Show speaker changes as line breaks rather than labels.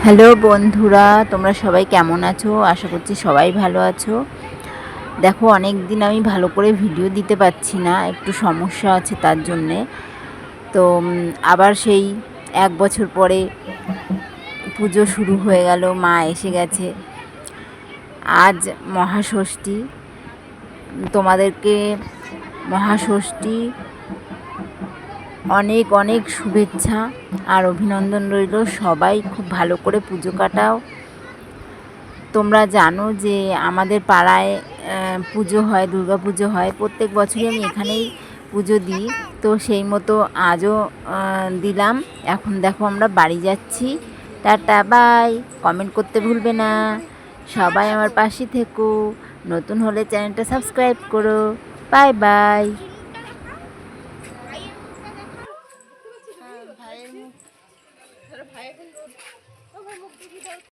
Hello বন্ধুরা, তোমরা সবাই কেমন আছো? আশা করছি সবাই ভালো আছো। দেখো, অনেক দিন আমি ভালো করে ভিডিও দিতে পারছি না, একটু সমস্যা আছে তার জন্যে। তো আবার সেই 1 বছর পরে পুজো শুরু হয়ে গেল, মা এসে গেছে। আজ মহাষষ্ঠী। তোমাদেরকে মহাষষ্ঠী অনেক অনেক শুভেচ্ছা আর অভিনন্দন রইল। সবাই খুব ভালো করে পুজো কাটাও। তোমরা জানো যে আমাদের পাড়ায় পুজো হয়, দুর্গা পুজো হয়। প্রত্যেক বছরই আমি এখানেই পুজো দিই, তো সেই মতো আজও দিলাম। এখন দেখো আমরা বাড়ি যাচ্ছি। Tata, by. কমেন্ট করতে ভুলবে না। সবাই আমার পাশে থেকো। নতুন হলে চ্যানেলটা সাবস্ক্রাইব করো। Bye bye.